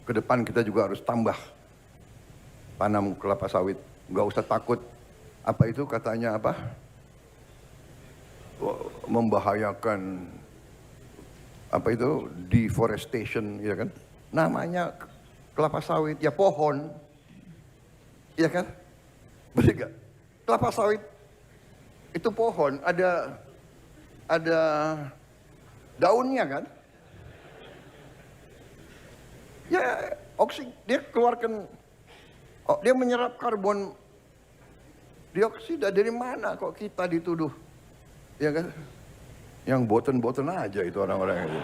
Ke depan kita juga harus tambah tanam kelapa sawit. Nggak usah takut. Apa itu katanya apa? Membahayakan apa itu deforestation, ya kan? Namanya kelapa sawit ya pohon, ya kan? Betul nggak? Kelapa sawit itu pohon, ada daunnya kan? Ya dia keluarkan, oh, dia menyerap karbon dioksida. Dari mana kok kita dituduh, ya kan? Yang boten-boten aja itu orang-orang itu.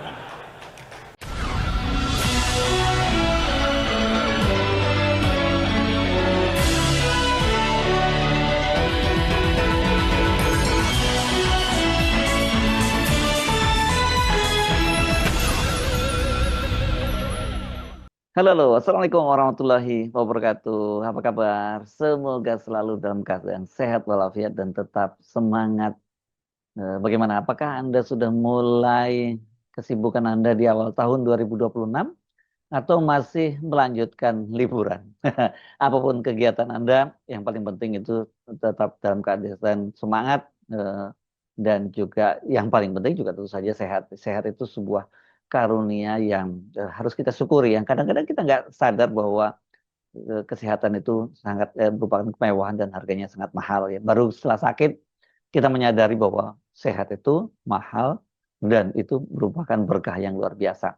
Halo, halo, Assalamualaikum warahmatullahi wabarakatuh. Apa kabar? Semoga selalu dalam keadaan sehat walafiat dan tetap semangat. Bagaimana? Apakah Anda sudah mulai kesibukan Anda di awal tahun 2026 atau masih melanjutkan liburan? Apapun kegiatan Anda, yang paling penting itu tetap dalam keadaan semangat, dan juga yang paling penting juga tentu saja sehat. Sehat itu sebuah karunia yang harus kita syukuri. Yang kadang-kadang kita nggak sadar bahwa kesehatan itu sangat merupakan kemewahan dan harganya sangat mahal ya. Baru setelah sakit kita menyadari bahwa sehat itu mahal dan itu merupakan berkah yang luar biasa.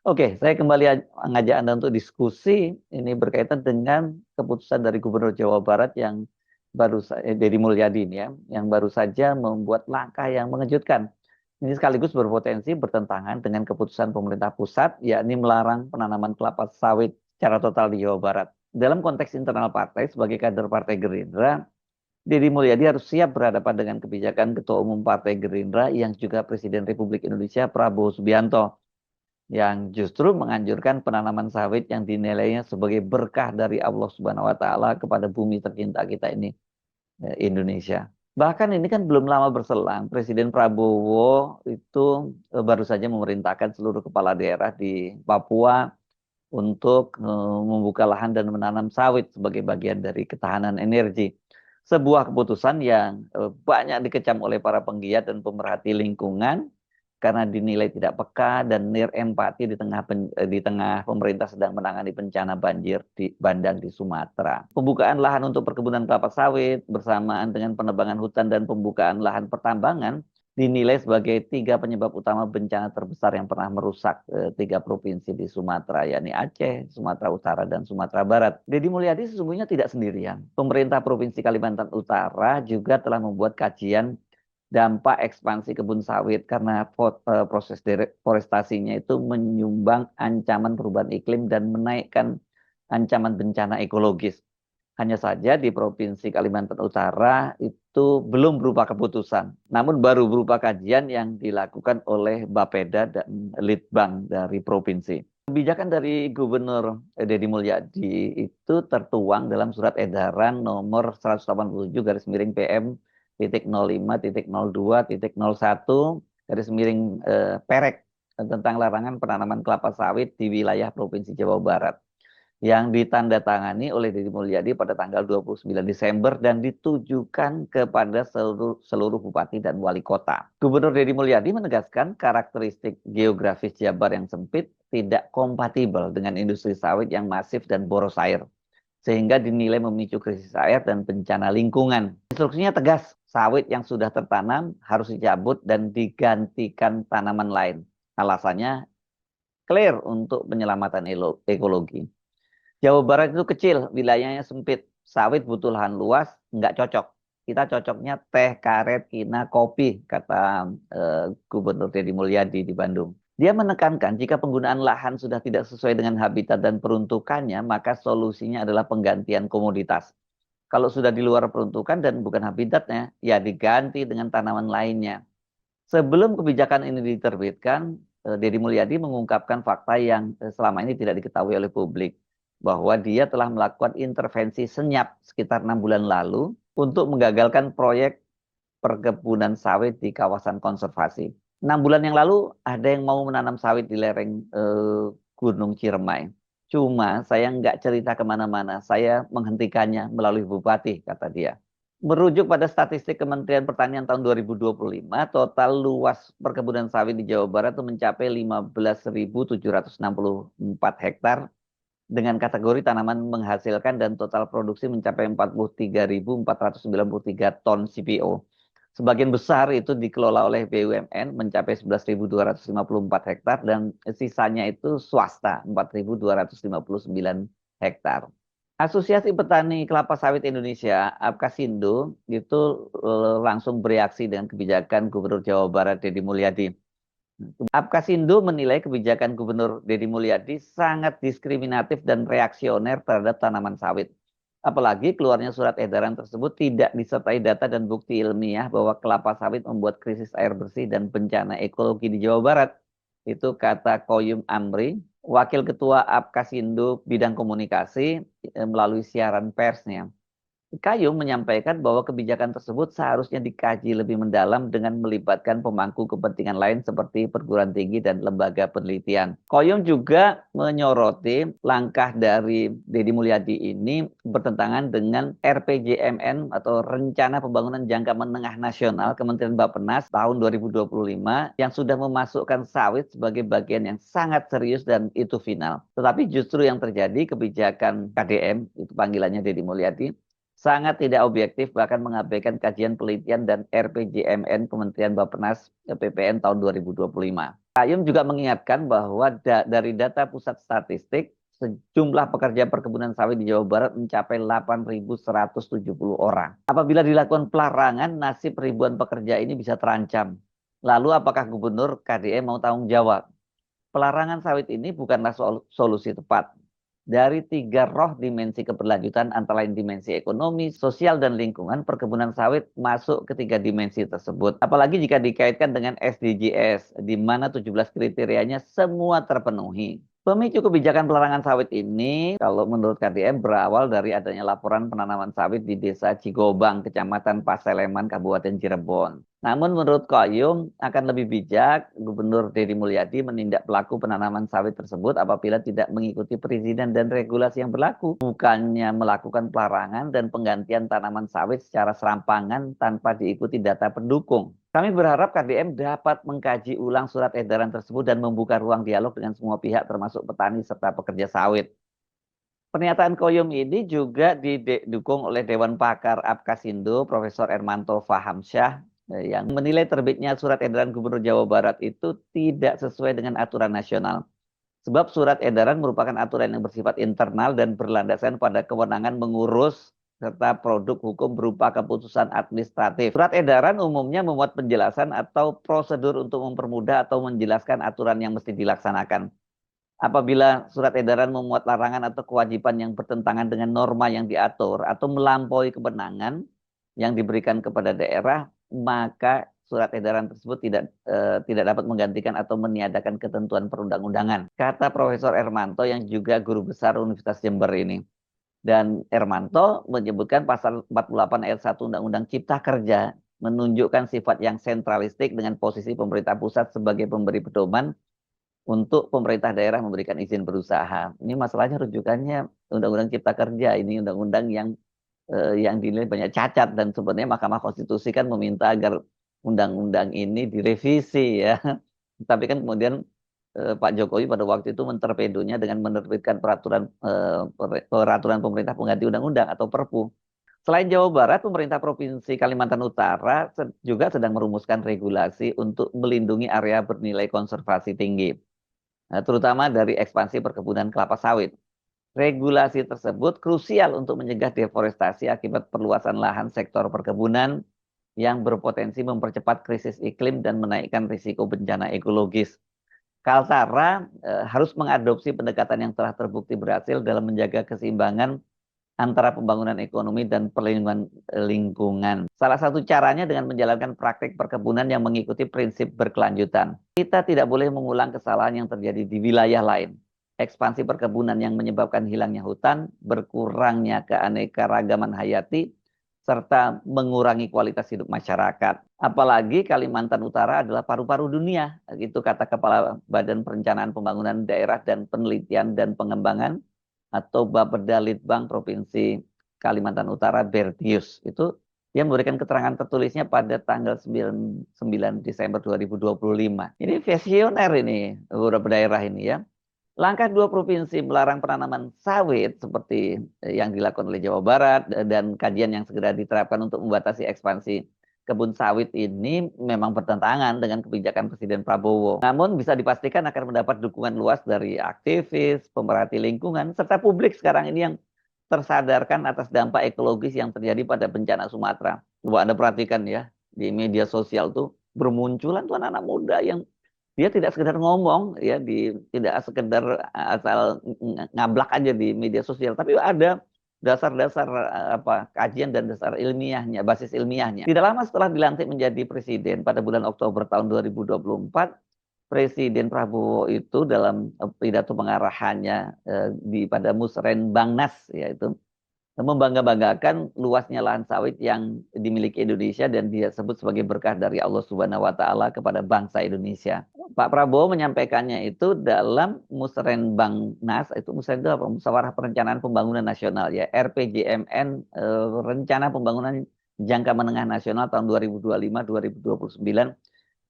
Oke, saya kembali ngajak Anda untuk diskusi ini berkaitan dengan keputusan dari Gubernur Jawa Barat yang Deddy Mulyadi ini ya, yang baru saja membuat langkah yang mengejutkan. Ini sekaligus berpotensi bertentangan dengan keputusan pemerintah pusat, yakni melarang penanaman kelapa sawit secara total di Jawa Barat. Dalam konteks internal partai, sebagai kader Partai Gerindra, Deddy Mulyadi harus siap berhadapan dengan kebijakan Ketua Umum Partai Gerindra yang juga Presiden Republik Indonesia Prabowo Subianto, yang justru menganjurkan penanaman sawit yang dinilainya sebagai berkah dari Allah Subhanahu wa taala kepada bumi tercinta kita ini, Indonesia. Bahkan ini kan belum lama berselang, Presiden Prabowo itu baru saja memerintahkan seluruh kepala daerah di Papua untuk membuka lahan dan menanam sawit sebagai bagian dari ketahanan energi. Sebuah keputusan yang banyak dikecam oleh para penggiat dan pemerhati lingkungan karena dinilai tidak peka dan nirempati di tengah pemerintah sedang menangani bencana banjir di bandang di Sumatera. Pembukaan lahan untuk perkebunan kelapa sawit bersamaan dengan penebangan hutan dan pembukaan lahan pertambangan dinilai sebagai 3 penyebab utama bencana terbesar yang pernah merusak 3 provinsi di Sumatera, yakni Aceh, Sumatera Utara, dan Sumatera Barat. Deddy Mulyadi sesungguhnya tidak sendirian. Pemerintah Provinsi Kalimantan Utara juga telah membuat kajian dampak ekspansi kebun sawit karena proses deforestasinya itu menyumbang ancaman perubahan iklim dan menaikkan ancaman bencana ekologis. Hanya saja di Provinsi Kalimantan Utara itu belum berupa keputusan, namun baru berupa kajian yang dilakukan oleh Bapeda dan Litbang dari provinsi. Kebijakan dari Gubernur Deddy Mulyadi itu tertuang dalam surat edaran nomor 187/PM titik 05.02.01 Perek tentang larangan penanaman kelapa sawit di wilayah Provinsi Jawa Barat, yang ditandatangani oleh Deddy Mulyadi pada tanggal 29 Desember dan ditujukan kepada seluruh bupati dan wali kota. Gubernur Deddy Mulyadi menegaskan karakteristik geografis Jabar yang sempit tidak kompatibel dengan industri sawit yang masif dan boros air, sehingga dinilai memicu krisis air dan bencana lingkungan. Instruksinya tegas, sawit yang sudah tertanam harus dicabut dan digantikan tanaman lain. Alasannya clear untuk penyelamatan ekologi. Jawa Barat itu kecil, wilayahnya sempit, sawit butuh lahan luas, nggak cocok. Kita cocoknya teh, karet, kina, kopi, kata Gubernur Deddy Mulyadi di Bandung. Dia menekankan jika penggunaan lahan sudah tidak sesuai dengan habitat dan peruntukannya, maka solusinya adalah penggantian komoditas. Kalau sudah di luar peruntukan dan bukan habitatnya, ya diganti dengan tanaman lainnya. Sebelum kebijakan ini diterbitkan, Deddy Mulyadi mengungkapkan fakta yang selama ini tidak diketahui oleh publik, bahwa dia telah melakukan intervensi senyap sekitar 6 bulan lalu untuk menggagalkan proyek perkebunan sawit di kawasan konservasi. 6 bulan yang lalu ada yang mau menanam sawit di lereng Gunung Ciremai. Cuma saya nggak cerita kemana-mana, saya menghentikannya melalui bupati, kata dia. Merujuk pada statistik Kementerian Pertanian tahun 2025, total luas perkebunan sawit di Jawa Barat itu mencapai 15.764 hektar dengan kategori tanaman menghasilkan dan total produksi mencapai 43.493 ton CPO. Sebagian besar itu dikelola oleh BUMN mencapai 11.254 hektar dan sisanya itu swasta 4.259 hektar. Asosiasi Petani Kelapa Sawit Indonesia, APKasindo, itu langsung bereaksi dengan kebijakan Gubernur Jawa Barat Deddy Mulyadi. APKasindo menilai kebijakan Gubernur Deddy Mulyadi sangat diskriminatif dan reaksioner terhadap tanaman sawit. Apalagi keluarnya surat edaran tersebut tidak disertai data dan bukti ilmiah bahwa kelapa sawit membuat krisis air bersih dan bencana ekologi di Jawa Barat. Itu kata Koyum Amri, Wakil Ketua APKasindo Bidang Komunikasi melalui siaran persnya. Kayum menyampaikan bahwa kebijakan tersebut seharusnya dikaji lebih mendalam dengan melibatkan pemangku kepentingan lain seperti perguruan tinggi dan lembaga penelitian. Koyum juga menyoroti langkah dari Deddy Mulyadi ini bertentangan dengan RPJMN atau Rencana Pembangunan Jangka Menengah Nasional Kementerian Bappenas tahun 2025 yang sudah memasukkan sawit sebagai bagian yang sangat serius dan itu final. Tetapi justru yang terjadi kebijakan KDM, itu panggilannya Deddy Mulyadi, sangat tidak objektif bahkan mengabaikan kajian penelitian dan RPJMN Kementerian Bappenas PPN tahun 2025. Kayum juga mengingatkan bahwa dari data Pusat Statistik, sejumlah pekerja perkebunan sawit di Jawa Barat mencapai 8.170 orang. Apabila dilakukan pelarangan, nasib ribuan pekerja ini bisa terancam. Lalu apakah Gubernur KDM mau tanggung jawab? Pelarangan sawit ini bukanlah solusi tepat. Dari 3 roh dimensi keberlanjutan antara lain dimensi ekonomi, sosial, dan lingkungan, perkebunan sawit masuk ke 3 dimensi tersebut. Apalagi jika dikaitkan dengan SDGs, di mana 17 kriterianya semua terpenuhi. Pemicu kebijakan pelarangan sawit ini, kalau menurut KDM, berawal dari adanya laporan penanaman sawit di Desa Cigobang, Kecamatan Paseleman, Kabupaten Cirebon. Namun menurut Koyum akan lebih bijak Gubernur Deddy Mulyadi menindak pelaku penanaman sawit tersebut apabila tidak mengikuti perizinan dan regulasi yang berlaku. Bukannya melakukan pelarangan dan penggantian tanaman sawit secara serampangan tanpa diikuti data pendukung. Kami berharap KDM dapat mengkaji ulang surat edaran tersebut dan membuka ruang dialog dengan semua pihak termasuk petani serta pekerja sawit. Pernyataan Koyum ini juga didukung oleh Dewan Pakar APKasindo, Profesor Ermanto Fahamsyah, yang menilai terbitnya surat edaran Gubernur Jawa Barat itu tidak sesuai dengan aturan nasional. Sebab surat edaran merupakan aturan yang bersifat internal dan berlandaskan pada kewenangan mengurus serta produk hukum berupa keputusan administratif. Surat edaran umumnya memuat penjelasan atau prosedur untuk mempermudah atau menjelaskan aturan yang mesti dilaksanakan. Apabila surat edaran memuat larangan atau kewajiban yang bertentangan dengan norma yang diatur atau melampaui kewenangan yang diberikan kepada daerah, maka surat edaran tersebut tidak dapat menggantikan atau meniadakan ketentuan perundang-undangan. Kata Profesor Ermanto yang juga guru besar Universitas Jember ini. Dan Ermanto menyebutkan pasal 48 ayat 1 Undang-Undang Cipta Kerja menunjukkan sifat yang sentralistik dengan posisi pemerintah pusat sebagai pemberi pedoman untuk pemerintah daerah memberikan izin berusaha. Ini masalahnya rujukannya Undang-Undang Cipta Kerja, ini undang-undang yang dinilai banyak cacat dan sebenarnya Mahkamah Konstitusi kan meminta agar undang-undang ini direvisi ya. Tapi kan kemudian Pak Jokowi pada waktu itu mentorpedonya dengan menerbitkan peraturan pemerintah pengganti undang-undang atau Perpu. Selain Jawa Barat, pemerintah Provinsi Kalimantan Utara juga sedang merumuskan regulasi untuk melindungi area bernilai konservasi tinggi, terutama dari ekspansi perkebunan kelapa sawit. Regulasi tersebut krusial untuk mencegah deforestasi akibat perluasan lahan sektor perkebunan yang berpotensi mempercepat krisis iklim dan menaikkan risiko bencana ekologis. Kaltara harus mengadopsi pendekatan yang telah terbukti berhasil dalam menjaga keseimbangan antara pembangunan ekonomi dan perlindungan lingkungan. Salah satu caranya dengan menjalankan praktik perkebunan yang mengikuti prinsip berkelanjutan. Kita tidak boleh mengulang kesalahan yang terjadi di wilayah lain. Ekspansi perkebunan yang menyebabkan hilangnya hutan, berkurangnya keanekaragaman hayati, serta mengurangi kualitas hidup masyarakat. Apalagi Kalimantan Utara adalah paru-paru dunia, itu kata Kepala Badan Perencanaan Pembangunan Daerah dan Penelitian dan Pengembangan atau Bapeda Litbang Provinsi Kalimantan Utara Bertius. Itu dia memberikan keterangan tertulisnya pada tanggal 9 Desember 2025. Ini visioner ini beberapa daerah ini ya. Langkah dua provinsi melarang penanaman sawit seperti yang dilakukan oleh Jawa Barat dan kajian yang segera diterapkan untuk membatasi ekspansi kebun sawit ini memang bertentangan dengan kebijakan Presiden Prabowo. Namun bisa dipastikan akan mendapat dukungan luas dari aktivis, pemerhati lingkungan, serta publik sekarang ini yang tersadarkan atas dampak ekologis yang terjadi pada bencana Sumatera. Coba Anda perhatikan ya, di media sosial tuh bermunculan tuh anak-anak muda yang dia tidak sekedar ngomong ya tidak sekedar asal ngablak aja di media sosial, tapi ada dasar-dasar kajian dan dasar ilmiahnya, basis ilmiahnya. Tidak lama setelah dilantik menjadi presiden pada bulan Oktober tahun 2024, Presiden Prabowo itu dalam pidato pengarahannya pada Musrenbangnas yaitu membangga-banggakan luasnya lahan sawit yang dimiliki Indonesia dan dia sebut sebagai berkah dari Allah Subhanahu wa taala kepada bangsa Indonesia. Pak Prabowo menyampaikannya itu dalam Musrenbangnas, itu Musren itu apa? Musyawarah Perencanaan Pembangunan Nasional ya, RPJMN, Rencana Pembangunan Jangka Menengah Nasional tahun 2025-2029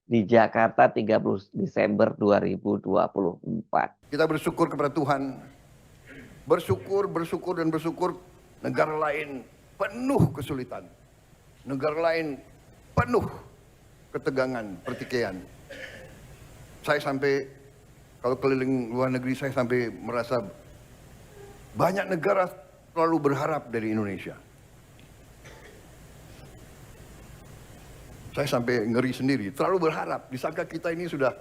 di Jakarta 30 Desember 2024. Kita bersyukur kepada Tuhan. Bersyukur dan bersyukur. Negara lain penuh kesulitan. Negara lain penuh ketegangan, pertikaian. Saya sampai, kalau keliling luar negeri, saya sampai merasa banyak negara selalu berharap dari Indonesia. Saya sampai ngeri sendiri, terlalu berharap. Disangka kita ini sudah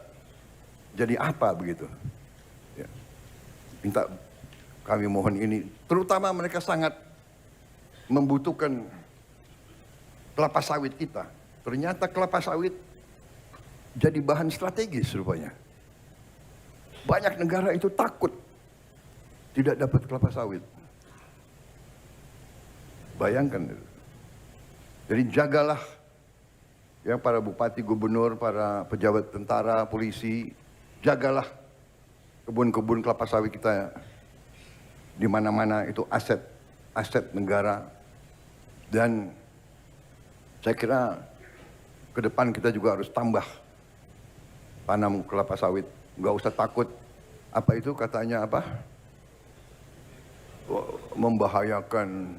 jadi apa begitu. Ya. Minta kami mohon ini, terutama mereka sangat membutuhkan kelapa sawit kita. Ternyata kelapa sawit jadi bahan strategis rupanya. Banyak negara itu takut tidak dapat kelapa sawit. Bayangkan. Jadi jagalah ya para bupati, gubernur, para pejabat tentara, polisi, jagalah kebun-kebun kelapa sawit kita. Di mana-mana itu aset negara. Dan saya kira ke depan kita juga harus tambah tanam kelapa sawit. Nggak usah takut. Apa itu katanya apa? Membahayakan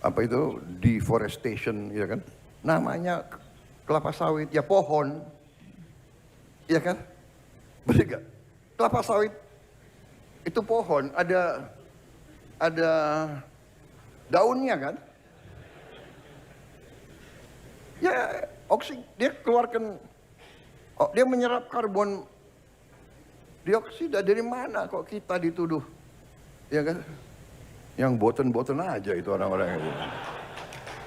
apa itu deforestation, ya kan? Namanya kelapa sawit ya pohon, ya kan? Betul nggak? Kelapa sawit itu pohon, ada daunnya kan? Ya dia keluarkan, dia menyerap karbon dioksida. Dari mana kok kita dituduh, ya kan? Yang boten-boten aja itu orang-orang itu.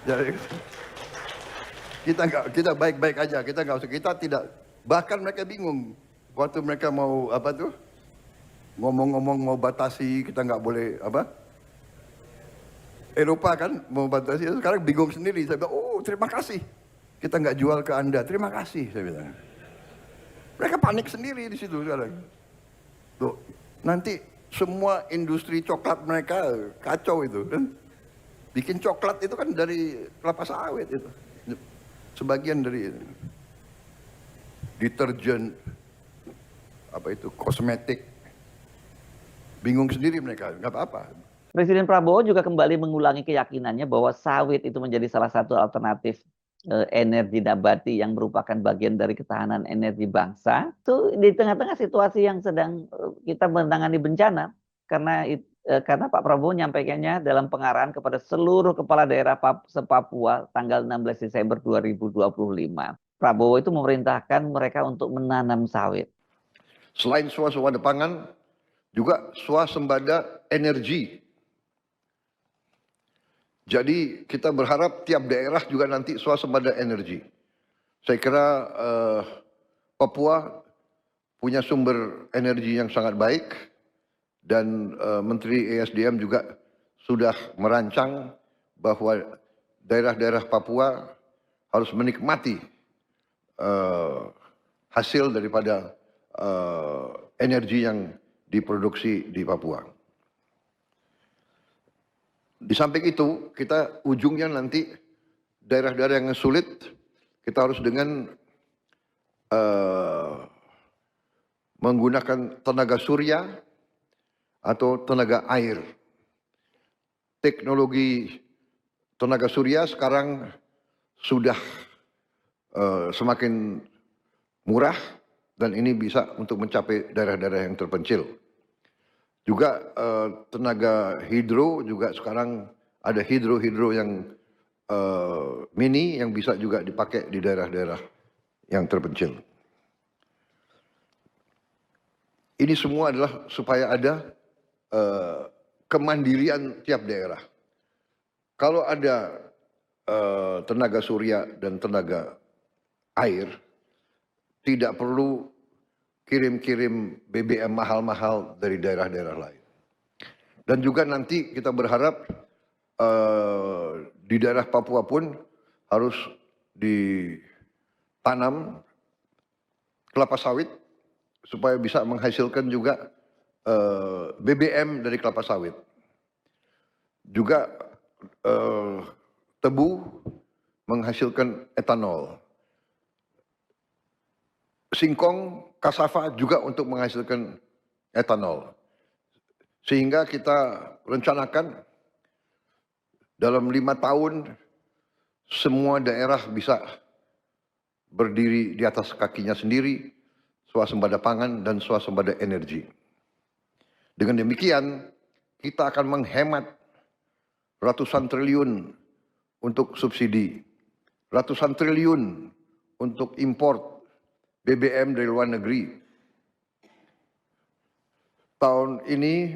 Jadi kita baik-baik aja, kita nggak usah, kita tidak, bahkan mereka bingung waktu mereka mau apa tuh ngomong-ngomong mau batasi, kita nggak boleh apa, Eropa kan mau batasi, sekarang bingung sendiri. Saya bilang, oh terima kasih, kita nggak jual ke Anda, terima kasih, saya bilang. Mereka panik sendiri di situ sekarang. Tuh, nanti semua industri coklat mereka kacau itu kan. Bikin coklat itu kan dari kelapa sawit itu. Sebagian dari deterjen, apa itu, kosmetik. Bingung sendiri mereka, nggak apa-apa. Presiden Prabowo juga kembali mengulangi keyakinannya bahwa sawit itu menjadi salah satu alternatif energi nabati yang merupakan bagian dari ketahanan energi bangsa. Itu di tengah-tengah situasi yang sedang kita menangani bencana, karena Pak Prabowo menyampaikannya dalam pengarahan kepada seluruh kepala daerah se-Papua tanggal 16 Desember 2025. Prabowo itu memerintahkan mereka untuk menanam sawit. Selain swasembada pangan, juga swasembada energi. Jadi kita berharap tiap daerah juga nanti swasembada energi. Saya kira Papua punya sumber energi yang sangat baik dan Menteri ESDM juga sudah merancang bahwa daerah-daerah Papua harus menikmati hasil daripada energi yang diproduksi di Papua. Di samping itu, kita ujungnya nanti daerah-daerah yang sulit, kita harus dengan menggunakan tenaga surya atau tenaga air. Teknologi tenaga surya sekarang sudah semakin murah dan ini bisa untuk mencapai daerah-daerah yang terpencil. Juga tenaga hidro juga sekarang ada hidro yang mini yang bisa juga dipakai di daerah-daerah yang terpencil. Ini semua adalah supaya ada kemandirian tiap daerah. Kalau ada tenaga surya dan tenaga air, tidak perlu kirim-kirim BBM mahal-mahal dari daerah-daerah lain. Dan juga nanti kita berharap di daerah Papua pun harus ditanam kelapa sawit supaya bisa menghasilkan juga BBM dari kelapa sawit. Juga tebu menghasilkan etanol. Singkong, kasava juga untuk menghasilkan etanol. Sehingga kita rencanakan dalam 5 tahun semua daerah bisa berdiri di atas kakinya sendiri, swasembada pangan dan swasembada energi. Dengan demikian, kita akan menghemat ratusan triliun untuk subsidi, ratusan triliun untuk import BBM dari luar negeri. Tahun ini,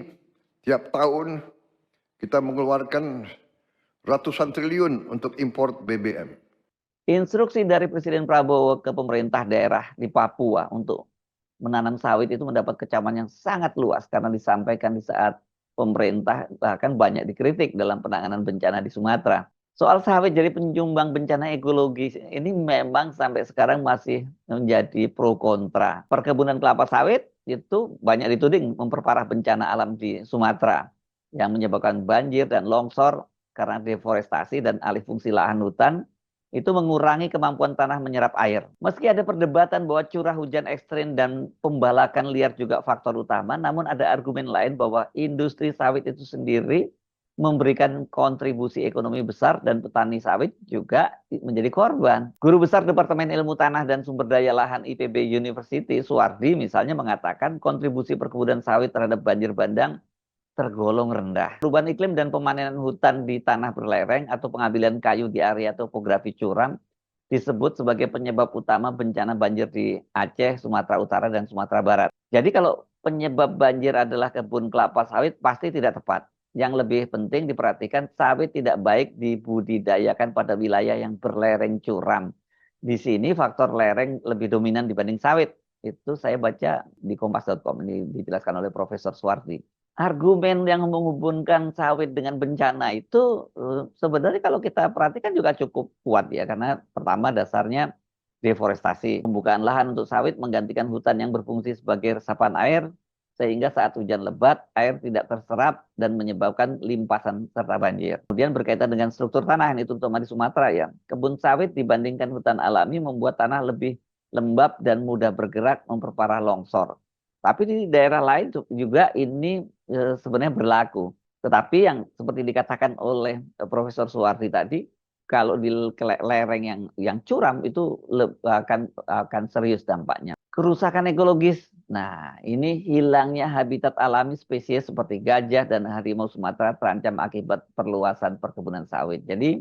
tiap tahun kita mengeluarkan ratusan triliun untuk import BBM. Instruksi dari Presiden Prabowo ke pemerintah daerah di Papua untuk menanam sawit itu mendapat kecaman yang sangat luas karena disampaikan di saat pemerintah bahkan banyak dikritik dalam penanganan bencana di Sumatera. Soal sawit jadi penyumbang bencana ekologi ini memang sampai sekarang masih menjadi pro kontra. Perkebunan kelapa sawit itu banyak dituding memperparah bencana alam di Sumatera yang menyebabkan banjir dan longsor karena deforestasi dan alih fungsi lahan hutan itu mengurangi kemampuan tanah menyerap air. Meski ada perdebatan bahwa curah hujan ekstrim dan pembalakan liar juga faktor utama, namun ada argumen lain bahwa industri sawit itu sendiri memberikan kontribusi ekonomi besar dan petani sawit juga menjadi korban. Guru Besar Departemen Ilmu Tanah dan Sumber Daya Lahan IPB University, Suwardi misalnya mengatakan kontribusi perkebunan sawit terhadap banjir bandang tergolong rendah. Perubahan iklim dan pemanenan hutan di tanah berlereng atau pengambilan kayu di area topografi curam disebut sebagai penyebab utama bencana banjir di Aceh, Sumatera Utara, dan Sumatera Barat. Jadi kalau penyebab banjir adalah kebun kelapa sawit pasti tidak tepat. Yang lebih penting diperhatikan sawit tidak baik dibudidayakan pada wilayah yang berlereng curam. Di sini faktor lereng lebih dominan dibanding sawit. Itu saya baca di kompas.com, ini dijelaskan oleh Profesor Suwardi. Argumen yang menghubungkan sawit dengan bencana itu sebenarnya kalau kita perhatikan juga cukup kuat ya, karena pertama dasarnya deforestasi. Pembukaan lahan untuk sawit menggantikan hutan yang berfungsi sebagai resapan air sehingga saat hujan lebat air tidak terserap dan menyebabkan limpasan serta banjir. Kemudian berkaitan dengan struktur tanah yang itu terutama di Sumatera ya. Kebun sawit dibandingkan hutan alami membuat tanah lebih lembab dan mudah bergerak memperparah longsor. Tapi di daerah lain juga ini sebenarnya berlaku. Tetapi yang seperti dikatakan oleh Profesor Suwardi tadi, kalau di lereng yang curam itu akan serius dampaknya. Kerusakan ekologis. Nah, ini hilangnya habitat alami spesies seperti gajah dan harimau Sumatera terancam akibat perluasan perkebunan sawit. Jadi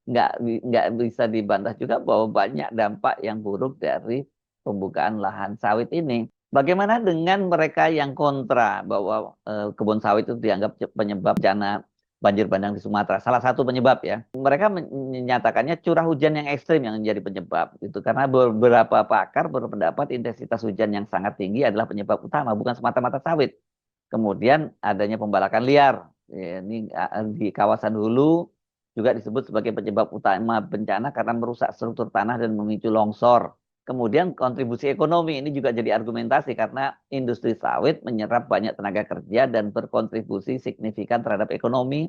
nggak bisa dibantah juga bahwa banyak dampak yang buruk dari pembukaan lahan sawit ini. Bagaimana dengan mereka yang kontra bahwa kebun sawit itu dianggap penyebab bencana banjir bandang di Sumatera? Salah satu penyebab ya. Mereka menyatakannya curah hujan yang ekstrim yang menjadi penyebab. Itu karena beberapa pakar berpendapat intensitas hujan yang sangat tinggi adalah penyebab utama, bukan semata-mata sawit. Kemudian adanya pembalakan liar. Ya, ini di kawasan hulu juga disebut sebagai penyebab utama bencana karena merusak struktur tanah dan memicu longsor. Kemudian kontribusi ekonomi ini juga jadi argumentasi karena industri sawit menyerap banyak tenaga kerja dan berkontribusi signifikan terhadap ekonomi,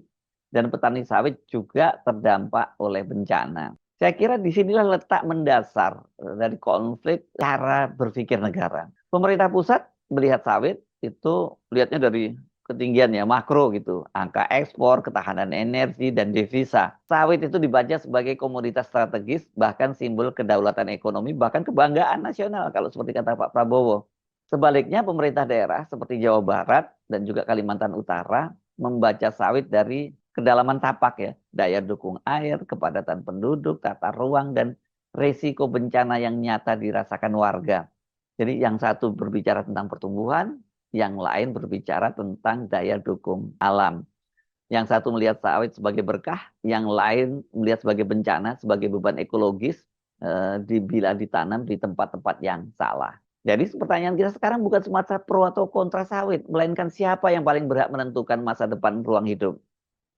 dan petani sawit juga terdampak oleh bencana. Saya kira disinilah letak mendasar dari konflik cara berpikir negara. Pemerintah pusat melihat sawit itu lihatnya dari ketinggian ya, makro gitu. Angka ekspor, ketahanan energi, dan devisa. Sawit itu dibaca sebagai komoditas strategis, bahkan simbol kedaulatan ekonomi, bahkan kebanggaan nasional kalau seperti kata Pak Prabowo. Sebaliknya pemerintah daerah seperti Jawa Barat dan juga Kalimantan Utara membaca sawit dari kedalaman tapak ya, daya dukung air, kepadatan penduduk, tata ruang, dan resiko bencana yang nyata dirasakan warga. Jadi yang satu berbicara tentang pertumbuhan, yang lain berbicara tentang daya dukung alam. Yang satu melihat sawit sebagai berkah, yang lain melihat sebagai bencana, sebagai beban ekologis bila ditanam di tempat-tempat yang salah. Jadi pertanyaan kita sekarang bukan semata pro atau kontra sawit, melainkan siapa yang paling berhak menentukan masa depan ruang hidup.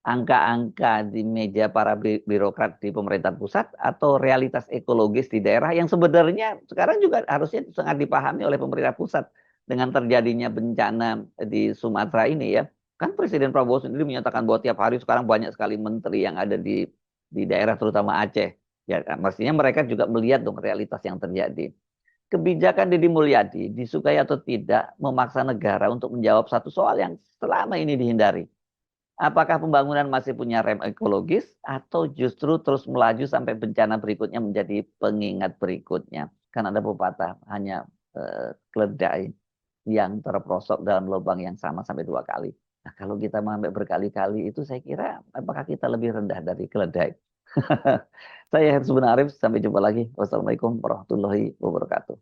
Angka-angka di meja para birokrat di pemerintahan pusat atau realitas ekologis di daerah yang sebenarnya sekarang juga harusnya sangat dipahami oleh pemerintah pusat dengan terjadinya bencana di Sumatera ini ya. Kan Presiden Prabowo sendiri menyatakan bahwa tiap hari sekarang banyak sekali menteri yang ada di daerah terutama Aceh. Ya, mestinya mereka juga melihat dong realitas yang terjadi. Kebijakan Deddy Mulyadi disukai atau tidak memaksa negara untuk menjawab satu soal yang selama ini dihindari. Apakah pembangunan masih punya rem ekologis atau justru terus melaju sampai bencana berikutnya menjadi pengingat berikutnya? Kan ada pepatah hanya keledai yang terperosok dalam lubang yang sama sampai 2 kali. Nah, kalau kita sampai berkali-kali itu saya kira apakah kita lebih rendah dari keledai? Saya Hersubun Arif, sampai jumpa lagi. Wassalamualaikum warahmatullahi wabarakatuh.